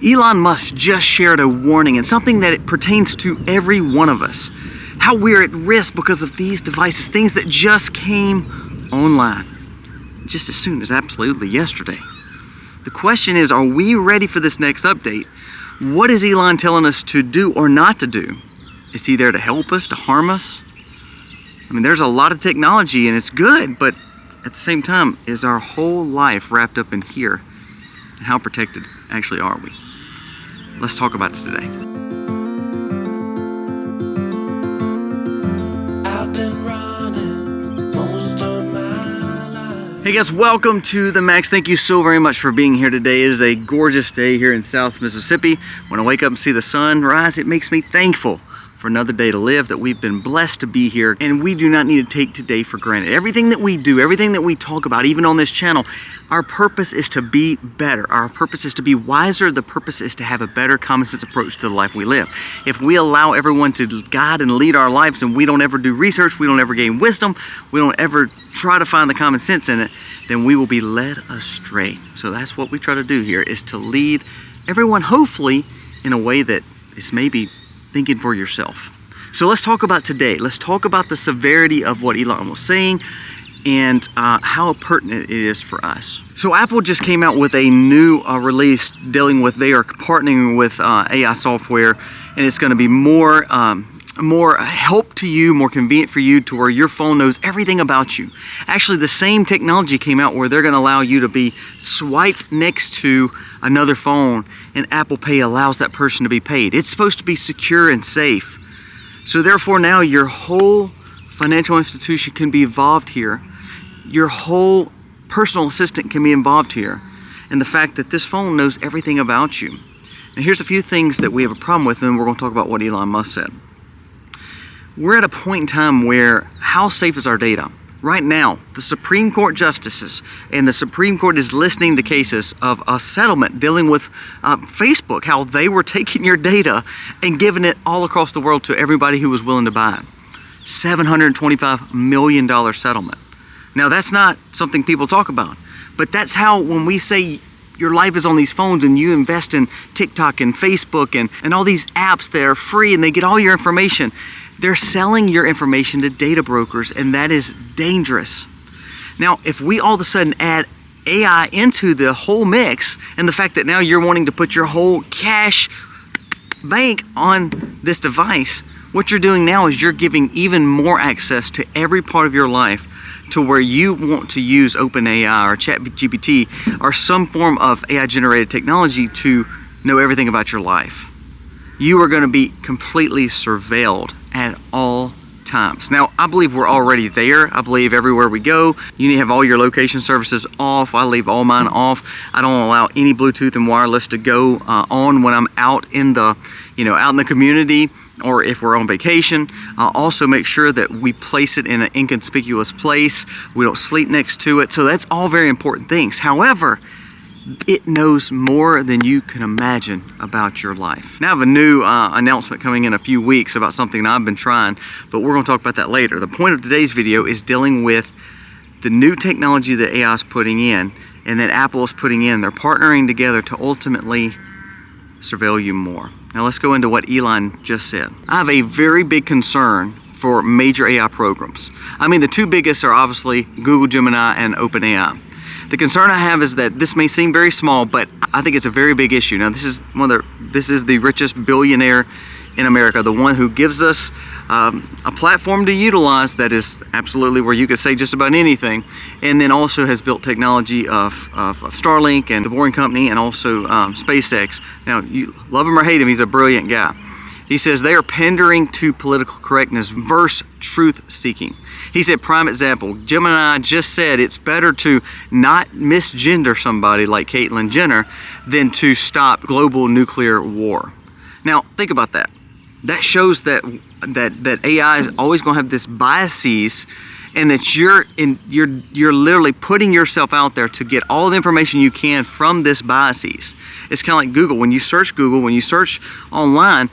Elon Musk just shared a warning and something that it pertains to every one of us. How we're at risk because of these devices, things that just came online just as soon as absolutely yesterday. The question is, are we ready for this next update? What is Elon telling us to do or not to do? Is he there to help us, to harm us? I mean, there's a lot of technology and it's good, but at the same time, is our whole life wrapped up in here? And how protected actually are we? Let's talk about it today. I've been running most of my life. Hey guys, welcome to the Max. Thank you so very much for being here today. It is a gorgeous day here in South Mississippi. When I wake up and see the sun rise, it makes me thankful for another day to live, that we've been blessed to be here, and we do not need to take today for granted. Everything that we do, everything that we talk about, even on this channel, our purpose is to be better. Our purpose is to be wiser. The purpose is to have a better common sense approach to the life we live. If we allow everyone to guide and lead our lives and we don't ever do research, we don't ever gain wisdom, we don't ever try to find the common sense in it, then we will be led astray. So that's what we try to do here, is to lead everyone hopefully in a way that is maybe thinking for yourself. So let's talk about today. Let's talk about the severity of what Elon was saying and how pertinent it is for us. So Apple just came out with a new release dealing with, they are partnering with AI software, and it's going to be more help to you, more convenient for you, to where your phone knows everything about you. Actually, the same technology came out where they're going to allow you to be swiped next to another phone, and Apple Pay allows that person to be paid. It's supposed to be secure and safe. So therefore now your whole financial institution can be involved here. Your whole personal assistant can be involved here. And the fact that this phone knows everything about you. And here's a few things that we have a problem with, and then we're going to talk about what Elon Musk said. We're at a point in time where, how safe is our data? Right now, the Supreme Court justices and the Supreme Court is listening to cases of a settlement dealing with Facebook, how they were taking your data and giving it all across the world to everybody who was willing to buy it. $725 million settlement. Now, that's not something people talk about, but that's how, when we say your life is on these phones and you invest in TikTok and Facebook and all these apps that are free and they get all your information, they're selling your information to data brokers, and that is dangerous. Now, if we all of a sudden add AI into the whole mix, and the fact that now you're wanting to put your whole cash bank on this device, what you're doing now is you're giving even more access to every part of your life, to where you want to use OpenAI or ChatGPT or some form of AI-generated technology to know everything about your life. You are going to be completely surveilled at all times. Now, I believe we're already there. I believe everywhere we go, you need to have all your location services off. I leave all mine off. I don't allow any Bluetooth and wireless to go on when I'm out in the, out in the community, or if we're on vacation. I'll also make sure that we place it in an inconspicuous place. We don't sleep next to it. So that's all very important things. However, it knows more than you can imagine about your life. Now I have a new announcement coming in a few weeks about something that I've been trying, but we're going to talk about that later. The point of today's video is dealing with the new technology that AI is putting in and that Apple is putting in. They're partnering together to ultimately surveil you more. Now let's go into what Elon just said. I have a very big concern for major AI programs. I mean, the two biggest are obviously Google Gemini and OpenAI. The concern I have is that this may seem very small, but I think it's a very big issue. Now, this is the richest billionaire in America, the one who gives us a platform to utilize that is absolutely where you could say just about anything, and then also has built technology of Starlink and the Boring Company, and also SpaceX. Now, you love him or hate him, he's a brilliant guy. He says they are pandering to political correctness versus truth-seeking. He said, prime example, Gemini just said it's better to not misgender somebody like Caitlyn Jenner than to stop global nuclear war. Now, think about that. That shows that AI is always going to have this biases, and that you're literally putting yourself out there to get all the information you can from this biases. It's kind of like Google. When you search Google, when you search online,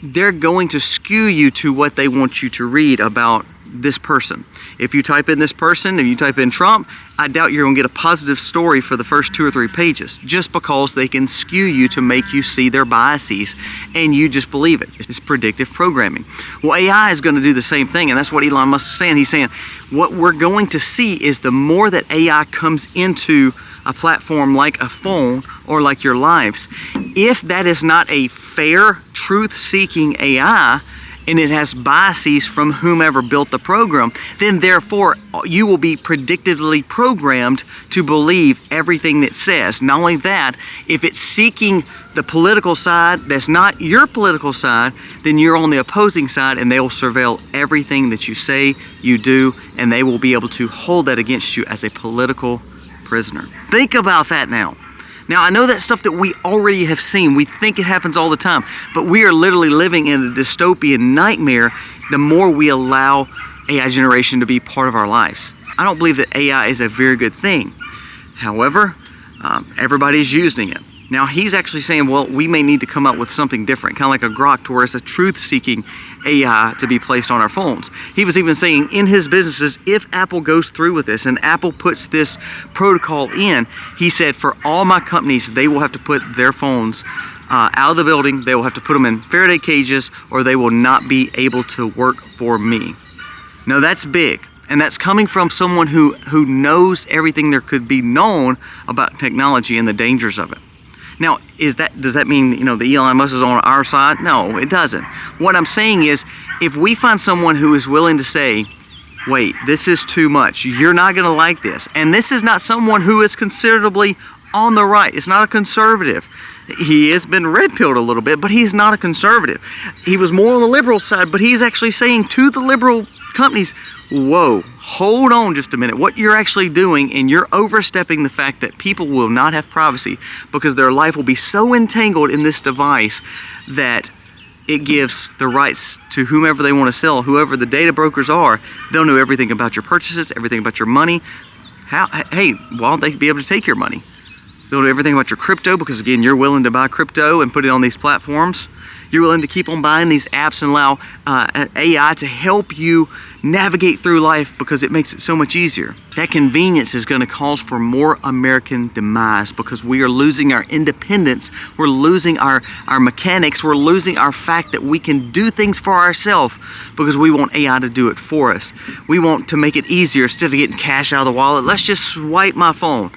they're going to skew you to what they want you to read about this person. If you type in this person, if you type in Trump, I doubt you're going to get a positive story for the first 2 or 3 pages, just because they can skew you to make you see their biases and you just believe it. It's predictive programming. Well, AI is going to do the same thing, and that's what Elon Musk is saying. He's saying what we're going to see is the more that AI comes into a platform like a phone or like your lives, if that is not a fair, truth-seeking AI, and it has biases from whomever built the program, then therefore you will be predictively programmed to believe everything that says. Not only that, if it's seeking the political side that's not your political side, then you're on the opposing side, and they will surveil everything that you say, you do, and they will be able to hold that against you as a political prisoner. Think about that now. Now, I know that's stuff that we already have seen. We think it happens all the time, but we are literally living in a dystopian nightmare the more we allow AI generation to be part of our lives. I don't believe that AI is a very good thing. However, everybody's using it. Now, he's actually saying, well, we may need to come up with something different, kind of like a Grok, to where it's a truth-seeking AI to be placed on our phones. He was even saying in his businesses, if Apple goes through with this and Apple puts this protocol in, he said for all my companies, they will have to put their phones out of the building. They will have to put them in Faraday cages, or they will not be able to work for me. Now, that's big. And that's coming from someone who knows everything there could be known about technology and the dangers of it. Now, does that mean, the Elon Musk is on our side? No, it doesn't. What I'm saying is, if we find someone who is willing to say, wait, this is too much, you're not going to like this, and this is not someone who is considerably on the right, it's not a conservative. He has been red-pilled a little bit, but he's not a conservative. He was more on the liberal side, but he's actually saying to the liberal companies, whoa, hold on just a minute. What you're actually doing, and you're overstepping the fact that people will not have privacy because their life will be so entangled in this device that it gives the rights to whomever they want to sell, whoever the data brokers are. They'll know everything about your purchases, everything about your money. Hey, why don't they be able to take your money? They'll know everything about your crypto, because again, you're willing to buy crypto and put it on these platforms. You're willing to keep on buying these apps and allow AI to help you navigate through life because it makes it so much easier. That convenience is going to cause for more American demise, because we are losing our independence, we're losing our mechanics, we're losing our fact that we can do things for ourselves because we want AI to do it for us. We want to make it easier. Instead of getting cash out of the wallet, let's just swipe my phone.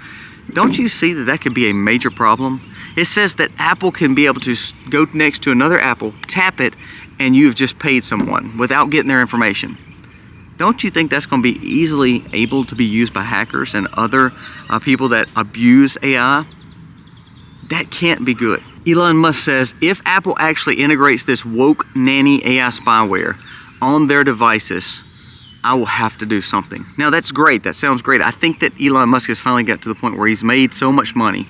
Don't you see that could be a major problem? It says that Apple can be able to go next to another Apple, tap it, and you've just paid someone without getting their information. Don't you think that's going to be easily able to be used by hackers and other people that abuse AI? That can't be good. Elon Musk says if Apple actually integrates this woke nanny AI spyware on their devices, I will have to do something. Now, that's great. That sounds great. I think that Elon Musk has finally got to the point where he's made so much money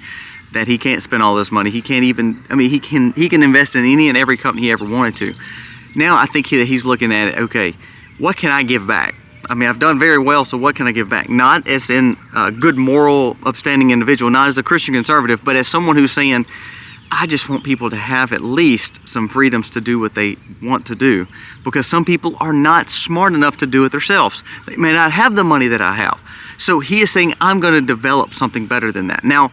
that he can't spend all this money. He can't even, he can invest in any and every company he ever wanted to. Now I think he's looking at it, okay, what can I give back? I've done very well, so what can I give back? Not as in a good moral, upstanding individual, not as a Christian conservative, but as someone who's saying, I just want people to have at least some freedoms to do what they want to do, because some people are not smart enough to do it themselves. They may not have the money that I have. So he is saying, I'm going to develop something better than that. Now,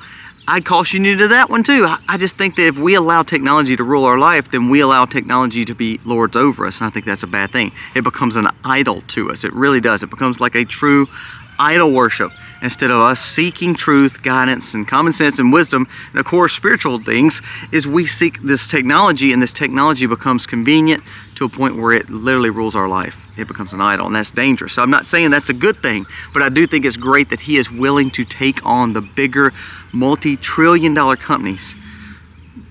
I'd caution you to that one too. I just think that if we allow technology to rule our life, then we allow technology to be lords over us, and I think that's a bad thing. It becomes an idol to us. It really does. It becomes like a true idol worship. Instead of us seeking truth, guidance, and common sense and wisdom, and of course spiritual things, is we seek this technology, and this technology becomes convenient to a point where it literally rules our life. It becomes an idol, and that's dangerous. So I'm not saying that's a good thing, but I do think it's great that he is willing to take on the bigger multi-trillion-dollar companies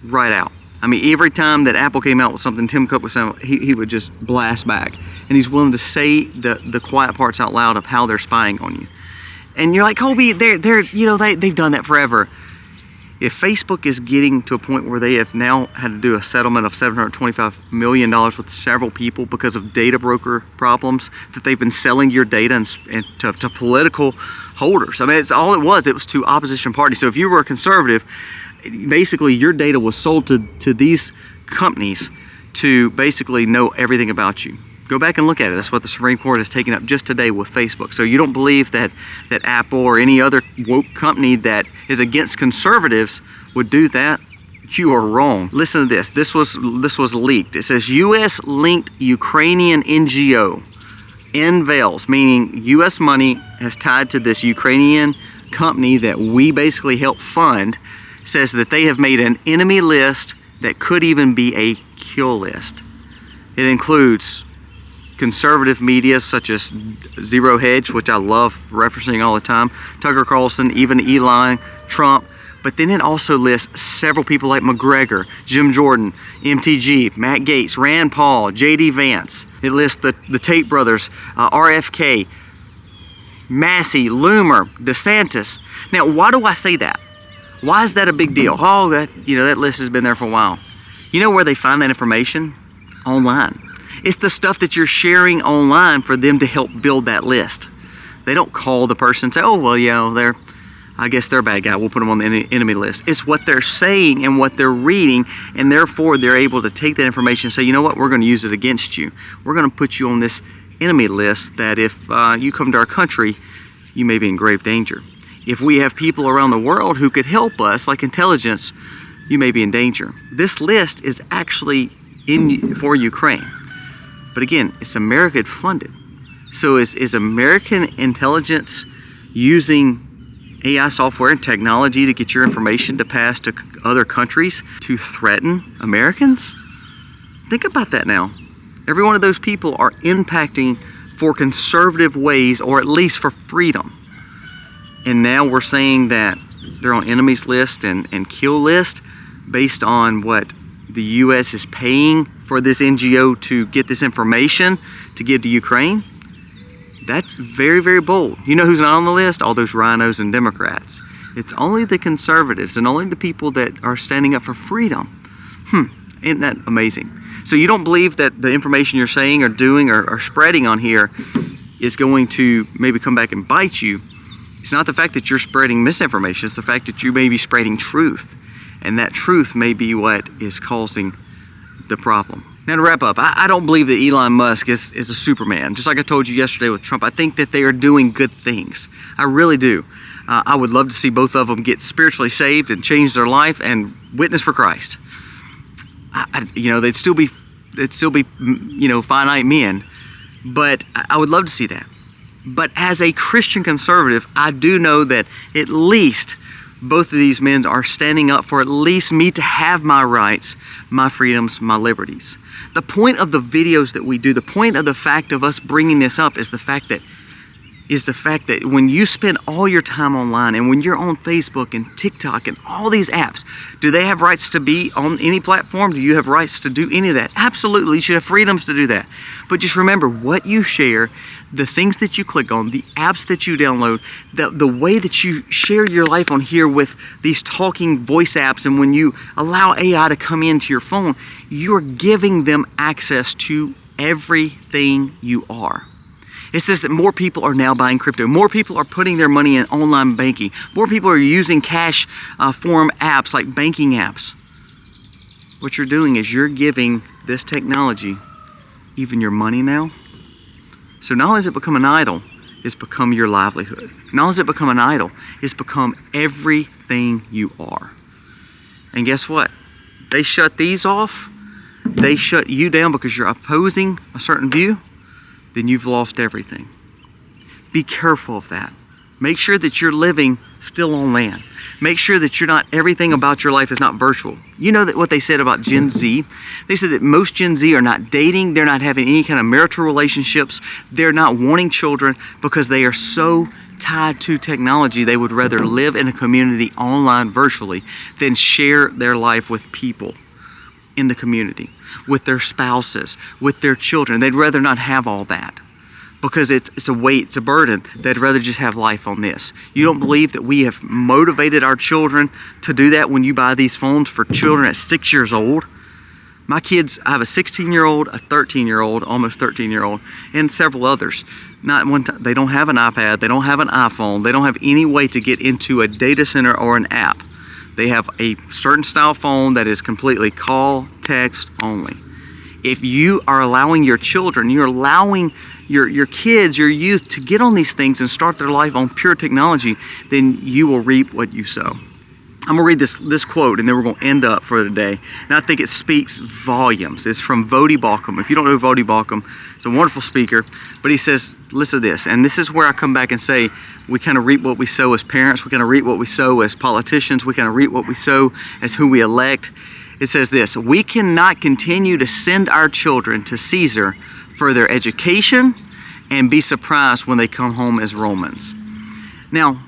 right out. Every time that Apple came out with something, Tim Cook was saying, he would just blast back. And he's willing to say the quiet parts out loud of how they're spying on you. And you're like, Colby, they've done that forever. If Facebook is getting to a point where they have now had to do a settlement of $725 million with several people because of data broker problems, that they've been selling your data and to political holders. It's all it was. It was to opposition parties. So if you were a conservative, basically your data was sold to these companies to basically know everything about you. Go back and look at it. That's what the Supreme Court has taken up just today with Facebook. So you don't believe that Apple or any other woke company that is against conservatives would do that? You are wrong. Listen to this. This was leaked. It says U.S. linked Ukrainian NGO unveils, meaning U.S. money has tied to this Ukrainian company that we basically help fund, says that they have made an enemy list that could even be a kill list. It includes conservative media such as Zero Hedge, which I love referencing all the time, Tucker Carlson, even Elon, Trump. But then it also lists several people like McGregor, Jim Jordan, MTG, Matt Gaetz, Rand Paul, J.D. Vance. It lists the Tate brothers, RFK, Massey, Loomer, DeSantis. Now, why do I say that? Why is that a big deal? Oh, that list has been there for a while. You know where they find that information? Online. It's the stuff that you're sharing online for them to help build that list. They don't call the person and say, oh, well, I guess they're a bad guy. We'll put them on the enemy list. It's what they're saying and what they're reading, and therefore they're able to take that information and say, you know what, we're going to use it against you. We're going to put you on this enemy list that if you come to our country, you may be in grave danger. If we have people around the world who could help us, like intelligence, you may be in danger. This list is actually for Ukraine. But again, it's American funded. So is American intelligence using AI software and technology to get your information to pass to other countries to threaten Americans? Think about that now. Every one of those people are impacting for conservative ways, or at least for freedom. And now we're saying that they're on enemies list and kill list based on what the U.S. is paying for this NGO to get this information to give to Ukraine. That's very, very bold. You know who's not on the list? All those rhinos and Democrats. It's only the conservatives and only the people that are standing up for freedom. Isn't that amazing? So you don't believe that the information you're saying or doing or spreading on here is going to maybe come back and bite you. It's not the fact that you're spreading misinformation. It's the fact that you may be spreading truth. And that truth may be what is causing the problem. Now to wrap up, I don't believe that Elon Musk is a Superman. Just like I told you yesterday with Trump, I think that they are doing good things. I really do. I would love to see both of them get spiritually saved and change their life and witness for Christ. They'd still be finite men, but I would love to see that. But as a Christian conservative, I do know that at least both of these men are standing up for at least me to have my rights, my freedoms, my liberties. The point of the videos that we do, the point of the fact of us bringing this up is the fact that when you spend all your time online and when you're on Facebook and TikTok and all these apps, do they have rights to be on any platform? Do you have rights to do any of that? Absolutely, you should have freedoms to do that. But just remember, what you share, the things that you click on, the apps that you download, the way that you share your life on here with these talking voice apps, and when you allow AI to come into your phone, you're giving them access to everything you are. It says that more people are now buying crypto. More people are putting their money in online banking. More people are using cash form apps like banking apps. What you're doing is you're giving this technology even your money now. So not only has it become an idol, it's become your livelihood. Not only has it become an idol, it's become everything you are. And guess what? They shut these off. They shut you down because you're opposing a certain view. Then you've lost everything. Be careful of that. Make sure that you're living still on land. Make sure that everything about your life is not virtual. You know that what they said about Gen Z? They said that most Gen Z are not dating, they're not having any kind of marital relationships, they're not wanting children because they are so tied to technology. They would rather live in a community online virtually than share their life with people in the community, with their spouses, with their children. They'd rather not have all that because it's a weight, it's a burden. They'd rather just have life on this. You don't believe that we have motivated our children to do that when you buy these phones for children at 6 years old? My kids, I have a 16-year-old, a 13-year-old, almost 13-year-old, and several others. Not one time, they don't have an iPad, they don't have an iPhone, they don't have any way to get into a data center or an app. They have a certain style phone that is completely call, text only. If you are allowing your children, you're allowing your kids, your youth to get on these things and start their life on pure technology, then you will reap what you sow. I'm gonna read this quote and then we're gonna end up for today. And I think it speaks volumes. It's from Vodi Bakum. If you don't know Vodi Bakum, it's a wonderful speaker, but he says, listen to this, and this is where I come back and say, we kind of reap what we sow as parents, we kind of reap what we sow as politicians, we kind of reap what we sow as who we elect. It says this: we cannot continue to send our children to Caesar for their education and be surprised when they come home as Romans. Now,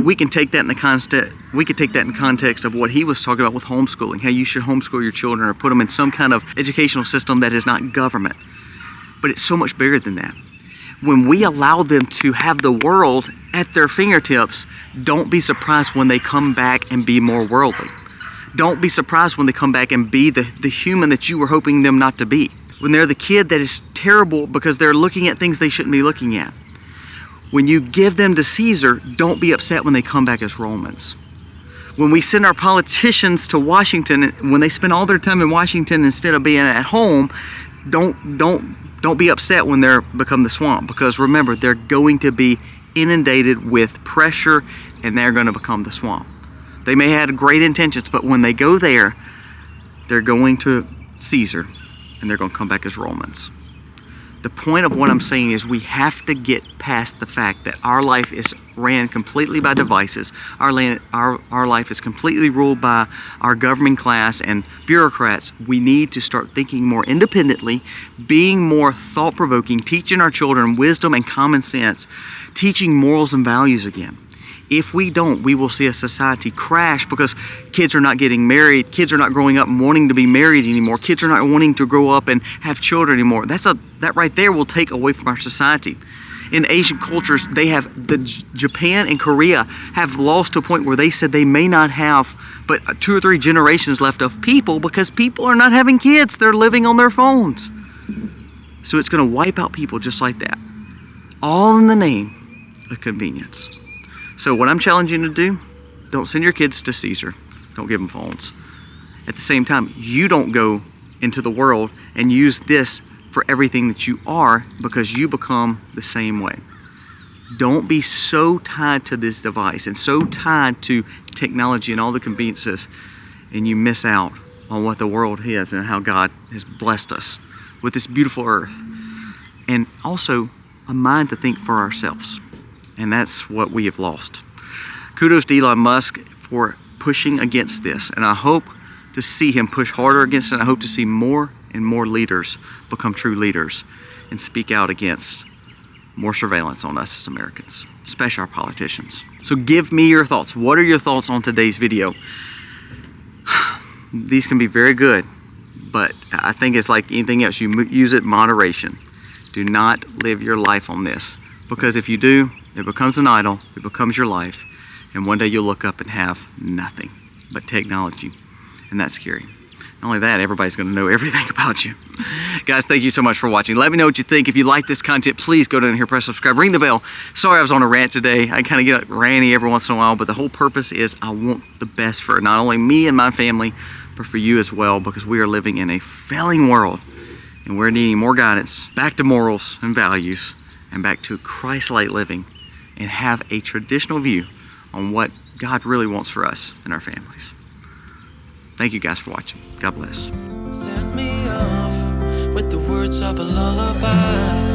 we can take that in the context of what he was talking about with homeschooling, how you should homeschool your children or put them in some kind of educational system that is not government. But it's so much bigger than that. When we allow them to have the world at their fingertips, don't be surprised when they come back and be more worldly. Don't be surprised when they come back and be the human that you were hoping them not to be. When they're the kid that is terrible because they're looking at things they shouldn't be looking at. When you give them to Caesar, don't be upset when they come back as Romans. When we send our politicians to Washington, when they spend all their time in Washington instead of being at home, don't be upset when they become the swamp, because remember, they're going to be inundated with pressure and they're going to become the swamp. They may have had great intentions, but when they go there, they're going to Caesar and they're going to come back as Romans. The point of what I'm saying is we have to get past the fact that our life is ran completely by devices. Our life is completely ruled by our governing class and bureaucrats. We need to start thinking more independently, being more thought-provoking, teaching our children wisdom and common sense, teaching morals and values again. If we don't, we will see a society crash because kids are not getting married, kids are not growing up and wanting to be married anymore, kids are not wanting to grow up and have children anymore. That right there will take away from our society. In Asian cultures, they have, Japan and Korea have lost to a point where they said they may not have but 2 or 3 generations left of people because people are not having kids, they're living on their phones. So it's going to wipe out people just like that. All in the name of convenience. So what I'm challenging you to do, don't send your kids to Caesar. Don't give them phones. At the same time, you don't go into the world and use this for everything that you are, because you become the same way. Don't be so tied to this device and so tied to technology and all the conveniences, and you miss out on what the world is and how God has blessed us with this beautiful earth. And also a mind to think for ourselves. And that's what we have lost. Kudos to Elon Musk for pushing against this. And I hope to see him push harder against it. I hope to see more and more leaders become true leaders and speak out against more surveillance on us as Americans, especially our politicians. So give me your thoughts. What are your thoughts on today's video? These can be very good, but I think it's like anything else. You use it in moderation. Do not live your life on this, because if you do, it becomes an idol, it becomes your life, and one day you'll look up and have nothing but technology, and that's scary. Not only that, everybody's going to know everything about you. Guys, thank you so much for watching. Let me know what you think. If you like this content, please go down here, press subscribe, ring the bell. Sorry I was on a rant today. I kind of get ranty every once in a while, but the whole purpose is I want the best for not only me and my family, but for you as well, because we are living in a failing world, and we're needing more guidance back to morals and values and back to Christ-like living, and have a traditional view on what God really wants for us and our families. Thank you guys for watching. God bless. Send me off with the words of a lullaby.